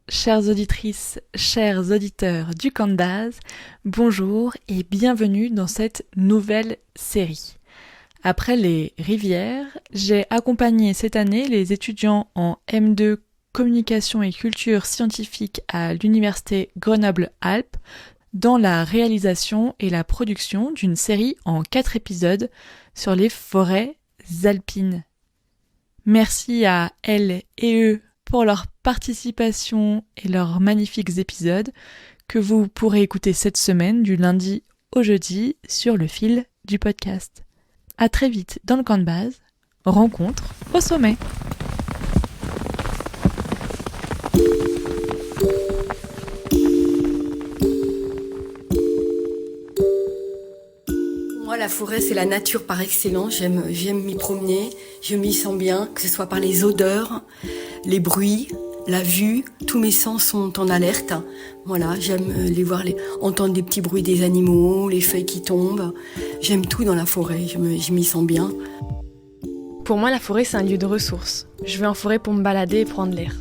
chères auditrices, chers auditeurs du Camp de Base, bonjour et bienvenue dans cette nouvelle série. Après les rivières, j'ai accompagné cette année les étudiants en M2 Communication et Culture Scientifique à l'Université Grenoble-Alpes dans la réalisation et la production d'une série en 4 épisodes sur les forêts alpines. Merci à elles et eux pour leur participation et leurs magnifiques épisodes que vous pourrez écouter cette semaine du lundi au jeudi sur le fil du podcast. À très vite dans le camp de base. Rencontre au sommet. Moi, la forêt, c'est la nature par excellence. J'aime m'y promener, je m'y sens bien, que ce soit par les odeurs, les bruits, la vue. Tous mes sens sont en alerte. Voilà, j'aime entendre des petits bruits des animaux, les feuilles qui tombent. J'aime tout dans la forêt, je m'y sens bien. Pour moi, la forêt, c'est un lieu de ressources. Je vais en forêt pour me balader et prendre l'air.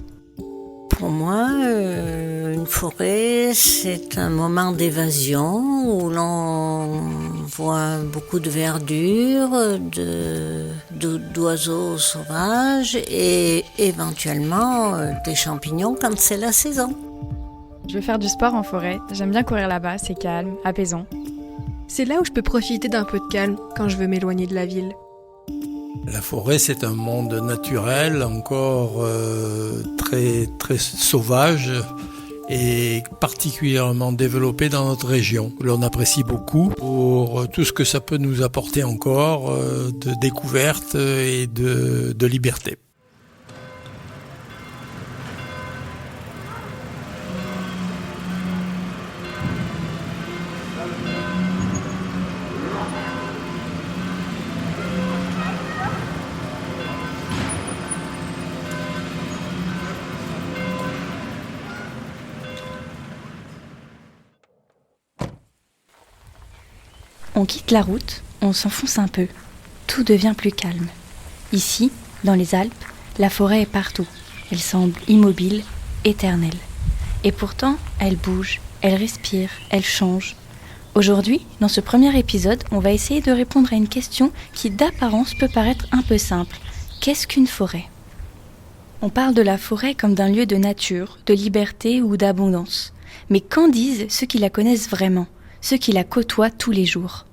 Pour moi, une forêt, c'est un moment d'évasion où l'on voit beaucoup de verdure, d'oiseaux sauvages et éventuellement des champignons quand c'est la saison. Je vais faire du sport en forêt. J'aime bien courir là-bas, c'est calme, apaisant. C'est là où je peux profiter d'un peu de calme quand je veux m'éloigner de la ville. La forêt, c'est un monde naturel encore très, très sauvage et particulièrement développé dans notre région. L'on apprécie beaucoup pour tout ce que ça peut nous apporter encore de découverte et de liberté. On quitte la route, on s'enfonce un peu. Tout devient plus calme. Ici, dans les Alpes, la forêt est partout. Elle semble immobile, éternelle. Et pourtant, elle bouge, elle respire, elle change. Aujourd'hui, dans ce premier épisode, on va essayer de répondre à une question qui d'apparence peut paraître un peu simple. Qu'est-ce qu'une forêt ? On parle de la forêt comme d'un lieu de nature, de liberté ou d'abondance. Mais qu'en disent ceux qui la connaissent vraiment ? Ceux qui la côtoient tous les jours.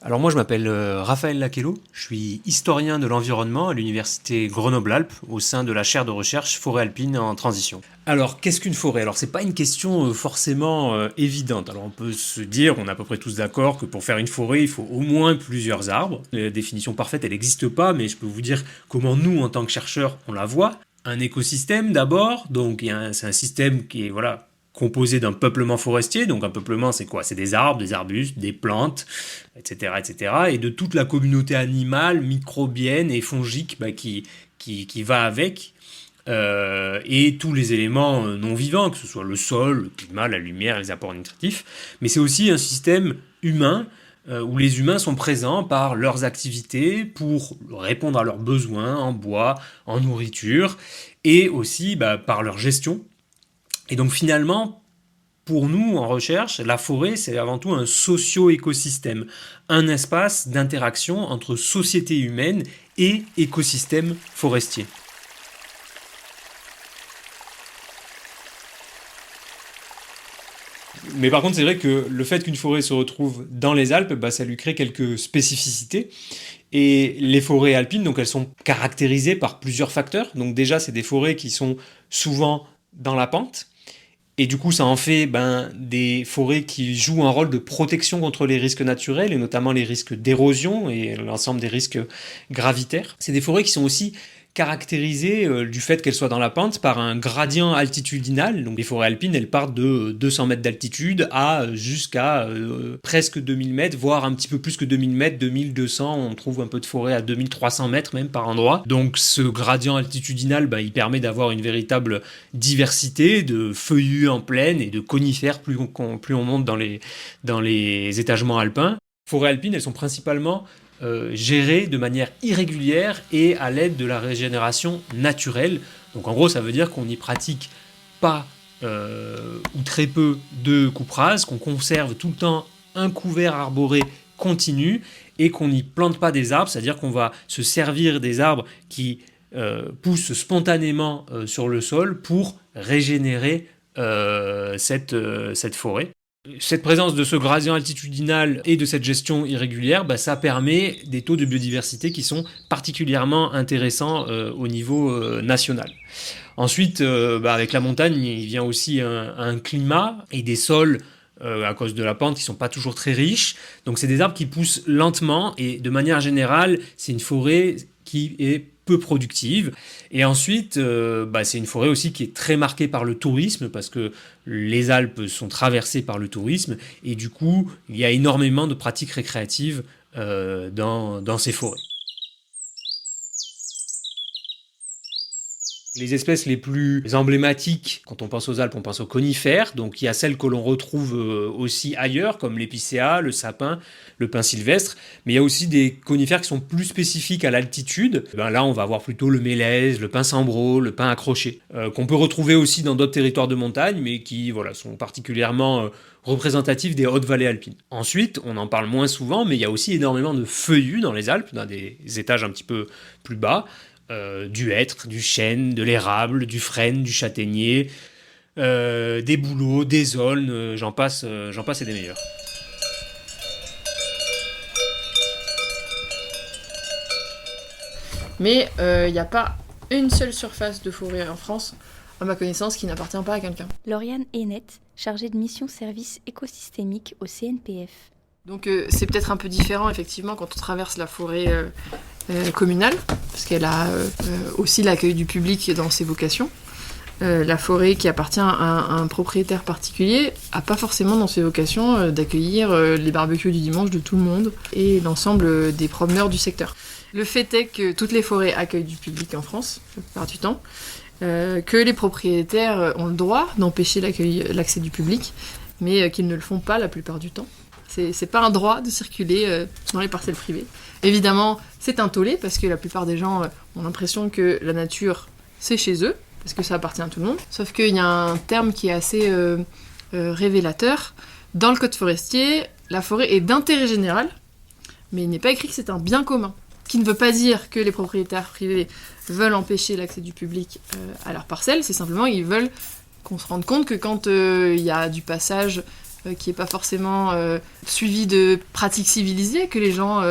Alors moi je m'appelle Raphaël Laquello, je suis historien de l'environnement à l'université Grenoble-Alpes au sein de la chaire de recherche forêt alpine en transition. Alors qu'est-ce qu'une forêt ? Alors c'est pas une question forcément évidente. Alors on peut se dire, on est à peu près tous d'accord que pour faire une forêt il faut au moins plusieurs arbres. La définition parfaite elle n'existe pas, mais je peux vous dire comment nous en tant que chercheurs on la voit. Un écosystème d'abord, donc c'est un système qui est composé d'un peuplement forestier. Donc un peuplement, c'est quoi ? C'est des arbres, des arbustes, des plantes, etc., etc. Et de toute la communauté animale, microbienne et fongique qui va avec. Et tous les éléments non vivants, que ce soit le sol, le climat, la lumière, les apports nutritifs. Mais c'est aussi un système humain où les humains sont présents par leurs activités pour répondre à leurs besoins en bois, en nourriture, et aussi par leur gestion. Et donc finalement, pour nous en recherche, la forêt c'est avant tout un socio-écosystème, un espace d'interaction entre société humaine et écosystème forestier. Mais par contre, c'est vrai que le fait qu'une forêt se retrouve dans les Alpes, ça lui crée quelques spécificités. Et les forêts alpines, donc elles sont caractérisées par plusieurs facteurs. Donc déjà, c'est des forêts qui sont souvent dans la pente. Et du coup, ça en fait des forêts qui jouent un rôle de protection contre les risques naturels, et notamment les risques d'érosion et l'ensemble des risques gravitaires. C'est des forêts qui sont aussi caractérisées du fait qu'elles soient dans la pente par un gradient altitudinal. Donc les forêts alpines, elles partent de 200 mètres d'altitude jusqu'à presque 2000 mètres, voire un petit peu plus que 2000 mètres, 2200. On trouve un peu de forêt à 2300 mètres même par endroit. Donc ce gradient altitudinal, il permet d'avoir une véritable diversité de feuillus en plaine et de conifères plus on monte dans les étagements alpins. Les forêts alpines, elles sont principalement gérées de manière irrégulière et à l'aide de la régénération naturelle. Donc en gros, ça veut dire qu'on n'y pratique pas ou très peu de coupe rase, qu'on conserve tout le temps un couvert arboré continu et qu'on n'y plante pas des arbres, c'est-à-dire qu'on va se servir des arbres qui poussent spontanément sur le sol pour régénérer cette forêt. Cette présence de ce gradient altitudinal et de cette gestion irrégulière, ça permet des taux de biodiversité qui sont particulièrement intéressants au niveau national. Ensuite, avec la montagne, il vient aussi un climat et des sols à cause de la pente qui ne sont pas toujours très riches. Donc c'est des arbres qui poussent lentement et de manière générale, c'est une forêt qui est peu productive. Et ensuite, c'est une forêt aussi qui est très marquée par le tourisme parce que les Alpes sont traversées par le tourisme et du coup, il y a énormément de pratiques récréatives dans ces forêts. Les espèces les plus emblématiques, quand on pense aux Alpes, on pense aux conifères. Donc il y a celles que l'on retrouve aussi ailleurs, comme l'épicéa, le sapin, le pin sylvestre. Mais il y a aussi des conifères qui sont plus spécifiques à l'altitude. Là, on va avoir plutôt le mélèze, le pin cambreau, le pin accroché, qu'on peut retrouver aussi dans d'autres territoires de montagne, mais qui sont particulièrement représentatifs des hautes vallées alpines. Ensuite, on en parle moins souvent, mais il y a aussi énormément de feuillus dans les Alpes, dans des étages un petit peu plus bas. Du hêtre, du chêne, de l'érable, du frêne, du châtaignier, des bouleaux, des aulnes, j'en passe et des meilleurs. Mais il n'y a pas une seule surface de forêt en France, à ma connaissance, qui n'appartient pas à quelqu'un. Lauriane Hennet, chargée de mission service écosystémique au CNPF. Donc c'est peut-être un peu différent, effectivement, quand on traverse la forêt communale, parce qu'elle a aussi l'accueil du public dans ses vocations. La forêt qui appartient à un propriétaire particulier n'a pas forcément dans ses vocations d'accueillir les barbecues du dimanche de tout le monde et l'ensemble des promeneurs du secteur. Le fait est que toutes les forêts accueillent du public en France, la plupart du temps, que les propriétaires ont le droit d'empêcher l'accès du public, mais qu'ils ne le font pas la plupart du temps. C'est pas un droit de circuler dans les parcelles privées. Évidemment, c'est un tollé, parce que la plupart des gens ont l'impression que la nature, c'est chez eux, parce que ça appartient à tout le monde. Sauf qu'il y a un terme qui est assez révélateur. Dans le code forestier, la forêt est d'intérêt général, mais il n'est pas écrit que c'est un bien commun. Ce qui ne veut pas dire que les propriétaires privés veulent empêcher l'accès du public à leurs parcelles, c'est simplement qu'ils veulent qu'on se rende compte que quand il y a du passage qui n'est pas forcément suivi de pratiques civilisées, que les gens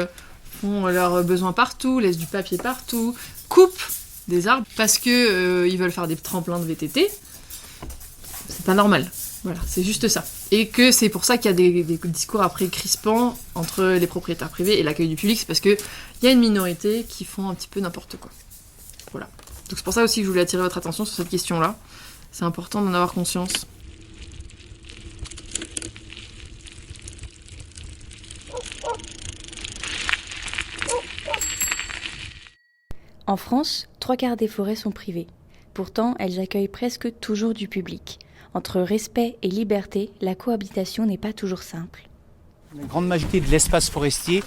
font leurs besoins partout, laissent du papier partout, coupent des arbres parce que ils veulent faire des tremplins de VTT, c'est pas normal. Voilà, c'est juste ça. Et que c'est pour ça qu'il y a des discours après crispants entre les propriétaires privés et l'accueil du public, c'est parce qu'il y a une minorité qui font un petit peu n'importe quoi. Voilà. Donc c'est pour ça aussi que je voulais attirer votre attention sur cette question-là. C'est important d'en avoir conscience. En France, 3/4 des forêts sont privées. Pourtant, elles accueillent presque toujours du public. Entre respect et liberté, la cohabitation n'est pas toujours simple. La grande majorité de l'espace forestier,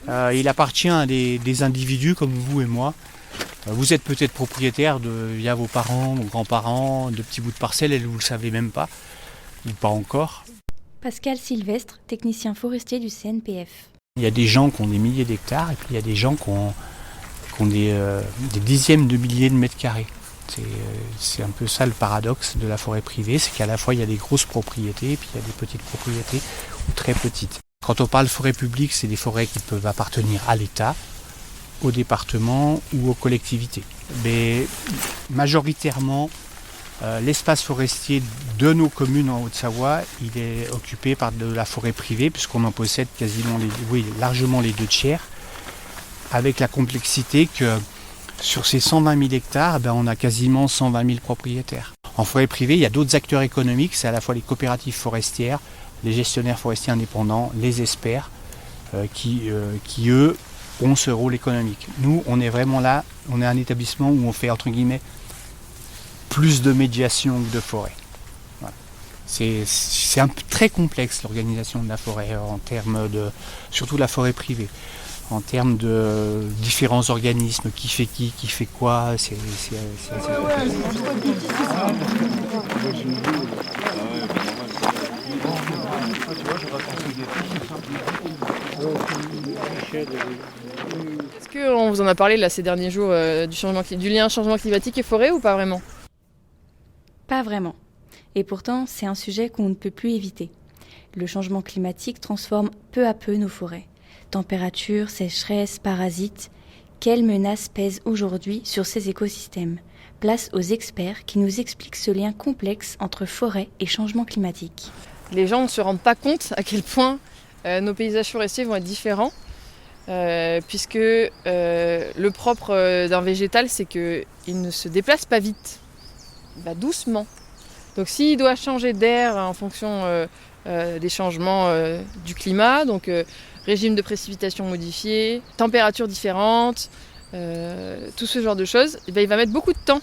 il appartient à des individus comme vous et moi. Vous êtes peut-être propriétaire via vos parents, vos grands-parents, de petits bouts de parcelles et vous ne le savez même pas, ou pas encore. Pascal Sylvestre, technicien forestier du CNPF. Il y a des gens qui ont des milliers d'hectares et puis il y a des gens qui ont des dixièmes de milliers de mètres carrés. C'est un peu ça le paradoxe de la forêt privée, c'est qu'à la fois il y a des grosses propriétés et puis il y a des petites propriétés ou très petites. Quand on parle forêt publique, c'est des forêts qui peuvent appartenir à l'État, au département ou aux collectivités. Mais majoritairement, l'espace forestier de nos communes en Haute-Savoie, il est occupé par de la forêt privée puisqu'on en possède largement les 2/3, avec la complexité que sur ces 120 000 hectares, on a quasiment 120 000 propriétaires. En forêt privée, il y a d'autres acteurs économiques, c'est à la fois les coopératives forestières, les gestionnaires forestiers indépendants, les experts, qui eux, ont ce rôle économique. Nous, on est vraiment là, on est un établissement où on fait, entre guillemets, plus de médiation que de forêt. Voilà. C'est très complexe l'organisation de la forêt, en termes de, surtout la forêt privée. en termes de différents organismes, qui fait quoi, c'est assez Est-ce qu'on vous en a parlé là, ces derniers jours du lien changement climatique et forêt ou pas vraiment? Pas vraiment. Et pourtant, c'est un sujet qu'on ne peut plus éviter. Le changement climatique transforme peu à peu nos forêts. Température, sécheresse, parasites. Quelles menaces pèsent aujourd'hui sur ces écosystèmes? Place aux experts qui nous expliquent ce lien complexe entre forêt et changement climatique. Les gens ne se rendent pas compte à quel point nos paysages forestiers vont être différents, puisque le propre d'un végétal, c'est qu'il ne se déplace pas vite, il va doucement. Donc s'il doit changer d'air en fonction des changements du climat, donc régime de précipitation modifié, températures différentes, tout ce genre de choses, il va mettre beaucoup de temps.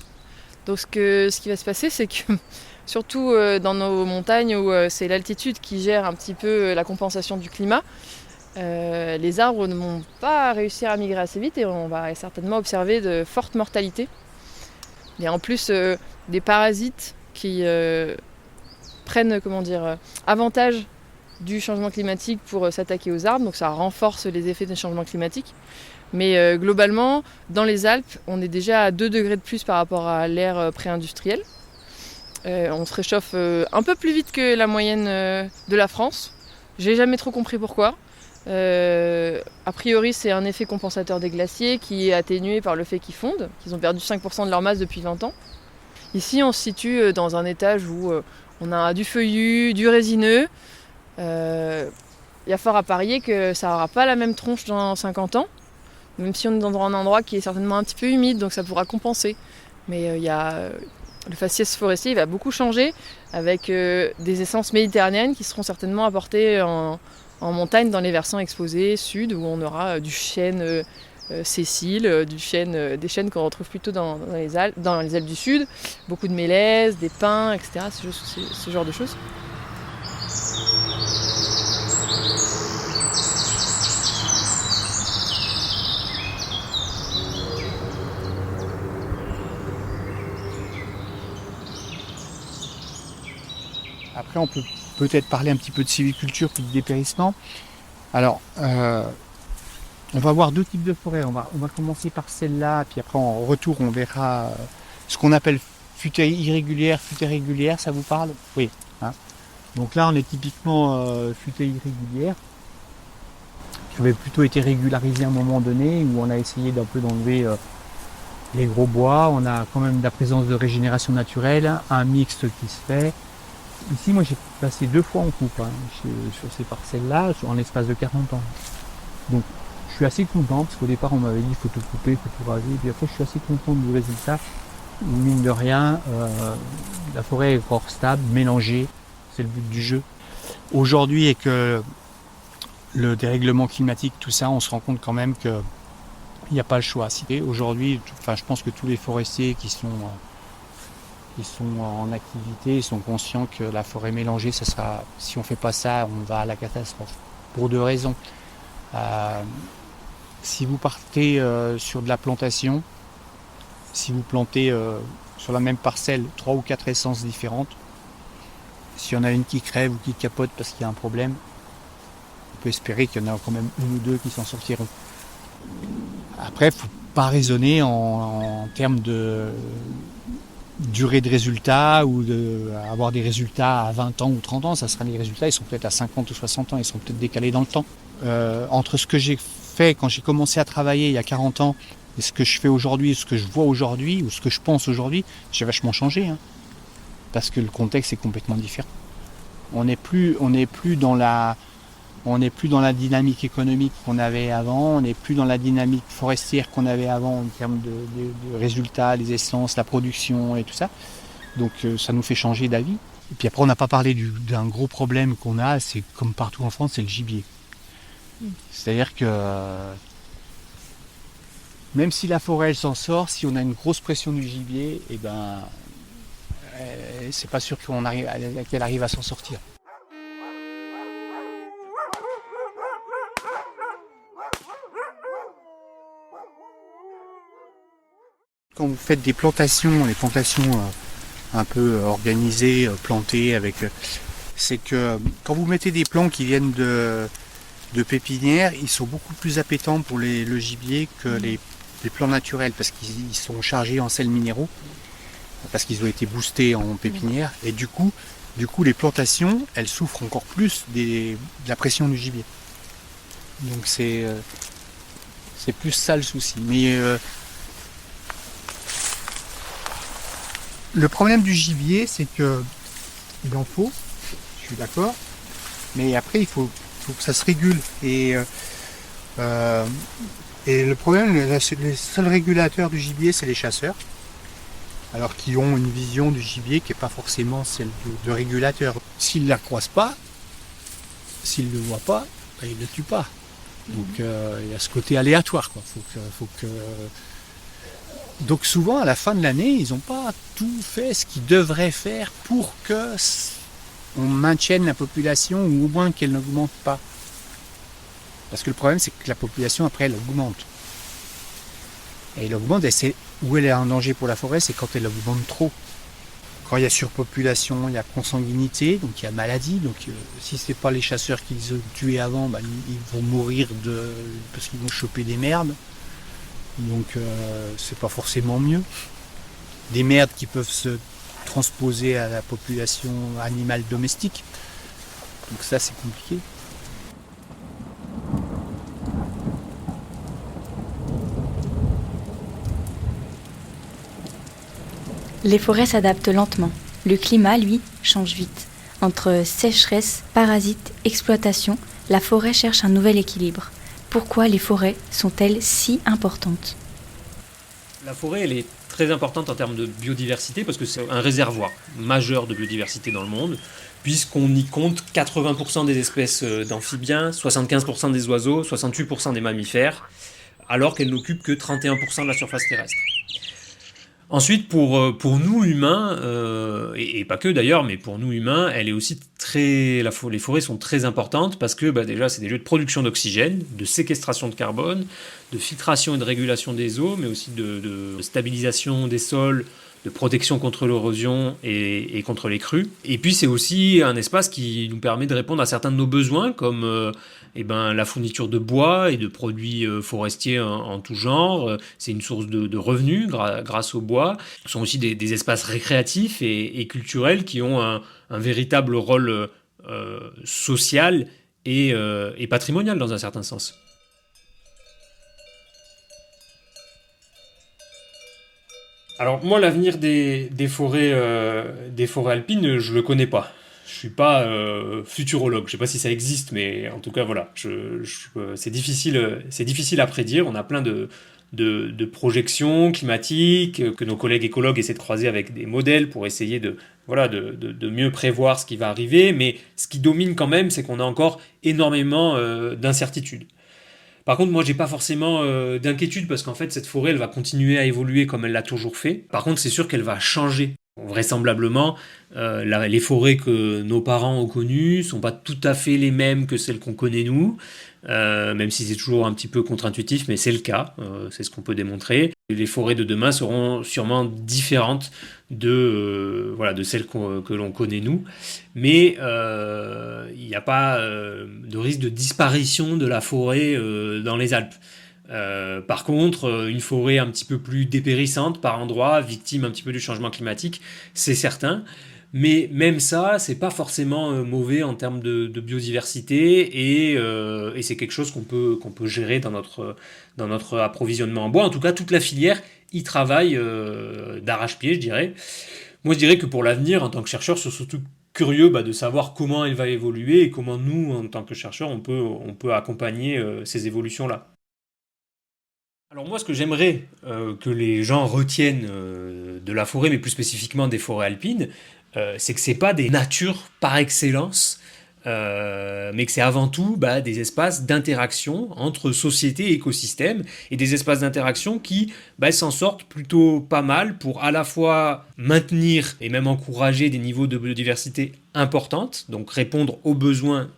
Donc ce qui va se passer, c'est que surtout dans nos montagnes où c'est l'altitude qui gère un petit peu la compensation du climat, les arbres ne vont pas réussir à migrer assez vite et on va certainement observer de fortes mortalités. Il y a en plus des parasites qui prennent avantage du changement climatique pour s'attaquer aux arbres, donc ça renforce les effets des changements climatiques. Mais globalement, dans les Alpes, on est déjà à 2 degrés de plus par rapport à l'ère pré-industrielle. On se réchauffe un peu plus vite que la moyenne de la France. J'ai jamais trop compris pourquoi. A priori, c'est un effet compensateur des glaciers qui est atténué par le fait qu'ils fondent, qu'ils ont perdu 5% de leur masse depuis 20 ans. Ici, on se situe dans un étage où on a du feuillu, du résineux. Il y a fort à parier que ça n'aura pas la même tronche dans 50 ans, même si on est dans un endroit qui est certainement un petit peu humide, donc ça pourra compenser. Mais le faciès forestier il va beaucoup changer avec des essences méditerranéennes qui seront certainement apportées en montagne dans les versants exposés sud, où on aura du chêne Cécile, des chênes qu'on retrouve plutôt dans les Alpes du Sud, beaucoup de mélèzes, des pins, etc., ce genre de choses. Après, on peut peut-être parler un petit peu de sylviculture puis de dépérissement. Alors, on va voir 2 types de forêts. On va commencer par celle-là, puis après en retour on verra ce qu'on appelle futaie irrégulière, futaie régulière, ça vous parle? Oui. Hein. Donc là on est typiquement futaie irrégulière, qui avait plutôt été régularisée à un moment donné, où on a essayé d'un peu d'enlever les gros bois. On a quand même de la présence de régénération naturelle, un mixte qui se fait. Ici, moi j'ai passé 2 fois en coupe sur ces parcelles-là, en l'espace de 40 ans. Donc je suis assez content, parce qu'au départ on m'avait dit il faut tout couper, il faut tout raser, et puis après je suis assez content du résultat. Mine de rien, la forêt est encore stable, mélangée, c'est le but du jeu. Aujourd'hui, avec le dérèglement climatique, tout ça, on se rend compte quand même qu'il n'y a pas le choix. Aujourd'hui, je pense que tous les forestiers qui sont en activité sont conscients que la forêt mélangée, si on ne fait pas ça, on va à la catastrophe. Pour 2 raisons. Si vous partez sur de la plantation, si vous plantez sur la même parcelle 3 ou 4 essences différentes, s'il y en a une qui crève ou qui capote parce qu'il y a un problème, on peut espérer qu'il y en a quand même 1 ou 2 qui s'en sortiront. Après, il ne faut pas raisonner en termes de durée de résultats ou avoir des résultats à 20 ans ou 30 ans. Ça sera des résultats, ils sont peut-être à 50 ou 60 ans, ils seront peut-être décalés dans le temps. Entre ce que j'ai fait quand j'ai commencé à travailler il y a 40 ans et ce que je fais aujourd'hui, ce que je vois aujourd'hui ou ce que je pense aujourd'hui, j'ai vachement changé. Hein, parce que le contexte est complètement différent. On n'est plus dans la dynamique économique qu'on avait avant, on n'est plus dans la dynamique forestière qu'on avait avant en termes de résultats, les essences, la production et tout ça. Donc ça nous fait changer d'avis. Et puis après, on n'a pas parlé d'un gros problème qu'on a, c'est comme partout en France, c'est le gibier. C'est-à-dire que même si la forêt elle s'en sort, si on a une grosse pression du gibier, c'est pas sûr qu'elle arrive à s'en sortir. Quand vous faites des plantations, les plantations un peu organisées, plantées, c'est que quand vous mettez des plants qui viennent de pépinières, ils sont beaucoup plus appétants pour le gibier que les plants naturels, parce qu'ils sont chargés en sels minéraux, parce qu'ils ont été boostés en pépinière, et du coup les plantations, elles souffrent encore plus de la pression du gibier. Donc c'est plus ça le souci. Mais le problème du gibier, c'est que il en faut, je suis d'accord, mais après il faut que ça se régule. Et le problème, les seuls régulateurs du gibier, c'est les chasseurs, alors qu'ils ont une vision du gibier qui n'est pas forcément celle de régulateur. S'ils ne la croisent pas, s'ils ne le voient pas, ben, ils ne le tuent pas. Donc il y a ce côté aléatoire, quoi. Donc souvent, à la fin de l'année, ils n'ont pas tout fait ce qu'ils devraient faire pour que on maintienne la population, ou au moins qu'elle n'augmente pas. Parce que le problème, c'est que la population, après, elle augmente. Et elle augmente, et c'est où elle est en danger pour la forêt, c'est quand elle augmente trop. Quand il y a surpopulation, il y a consanguinité, donc il y a maladie. Donc si ce n'est pas les chasseurs qui les ont tués avant, ben, ils vont mourir parce qu'ils vont choper des merdes. Donc c'est pas forcément mieux. Des merdes qui peuvent se transposer à la population animale domestique. Donc ça, c'est compliqué. Les forêts s'adaptent lentement. Le climat, lui, change vite. Entre sécheresse, parasites, exploitation, la forêt cherche un nouvel équilibre. Pourquoi les forêts sont-elles si importantes ? La forêt, elle est très importante en termes de biodiversité parce que c'est un réservoir majeur de biodiversité dans le monde, puisqu'on y compte 80% des espèces d'amphibiens, 75% des oiseaux, 68% des mammifères, alors qu'elle n'occupe que 31% de la surface terrestre. Ensuite, pour nous humains, et pas que d'ailleurs, mais pour nous humains, elle est aussi les forêts sont très importantes parce que déjà, c'est des lieux de production d'oxygène, de séquestration de carbone, de filtration et de régulation des eaux, mais aussi de stabilisation des sols, de protection contre l'érosion et contre les crues. Et puis, c'est aussi un espace qui nous permet de répondre à certains de nos besoins, comme la fourniture de bois et de produits forestiers en tout genre. C'est une source de revenus grâce au bois. Ce sont aussi des espaces récréatifs et culturels qui ont un véritable rôle social et patrimonial dans un certain sens. Alors moi, l'avenir des forêts alpines, je le connais pas. Je suis pas futurologue. Je sais pas si ça existe, mais en tout cas voilà, c'est difficile à prédire. On a plein de projections climatiques que nos collègues écologues essaient de croiser avec des modèles pour essayer de mieux prévoir ce qui va arriver. Mais ce qui domine quand même, c'est qu'on a encore énormément d'incertitudes. Par contre, moi, j'ai pas forcément d'inquiétude parce qu'en fait, cette forêt, elle va continuer à évoluer comme elle l'a toujours fait. Par contre, c'est sûr qu'elle va changer. Vraisemblablement, les forêts que nos parents ont connues sont pas tout à fait les mêmes que celles qu'on connaît nous, même si c'est toujours un petit peu contre-intuitif, mais c'est le cas, c'est ce qu'on peut démontrer. Les forêts de demain seront sûrement différentes de celles que l'on connaît nous, mais il n'y a pas de risque de disparition de la forêt dans les Alpes. Par contre, une forêt un petit peu plus dépérissante par endroits, victime un petit peu du changement climatique, c'est certain. Mais même ça, c'est pas forcément mauvais en termes de biodiversité et c'est quelque chose qu'on peut gérer dans notre approvisionnement en bois. En tout cas, toute la filière y travaille d'arrache-pied, je dirais. Moi, je dirais que pour l'avenir, en tant que chercheur, je suis surtout curieux de savoir comment elle va évoluer et comment nous, en tant que chercheurs, on peut accompagner ces évolutions-là. Alors moi, ce que j'aimerais que les gens retiennent de la forêt, mais plus spécifiquement des forêts alpines, c'est que c'est pas des natures par excellence, mais que c'est avant tout des espaces d'interaction entre société et écosystème, et des espaces d'interaction qui s'en sortent plutôt pas mal pour à la fois maintenir et même encourager des niveaux de biodiversité importantes, donc répondre aux besoins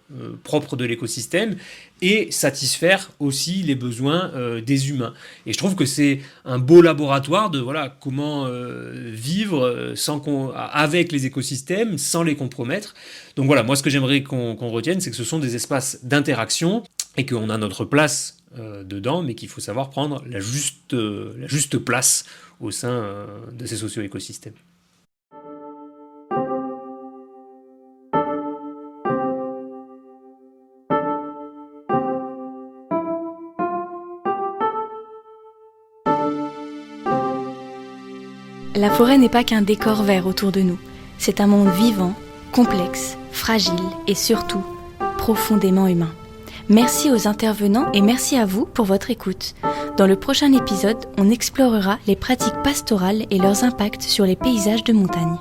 propres de l'écosystème et satisfaire aussi les besoins des humains. Et je trouve que c'est un beau laboratoire de comment vivre avec les écosystèmes sans les compromettre. Donc voilà, moi ce que j'aimerais qu'on retienne, c'est que ce sont des espaces d'interaction et qu'on a notre place dedans, mais qu'il faut savoir prendre la juste place au sein de ces socio-écosystèmes. La forêt n'est pas qu'un décor vert autour de nous. C'est un monde vivant, complexe, fragile et surtout profondément humain. Merci aux intervenants et merci à vous pour votre écoute. Dans le prochain épisode, on explorera les pratiques pastorales et leurs impacts sur les paysages de montagne.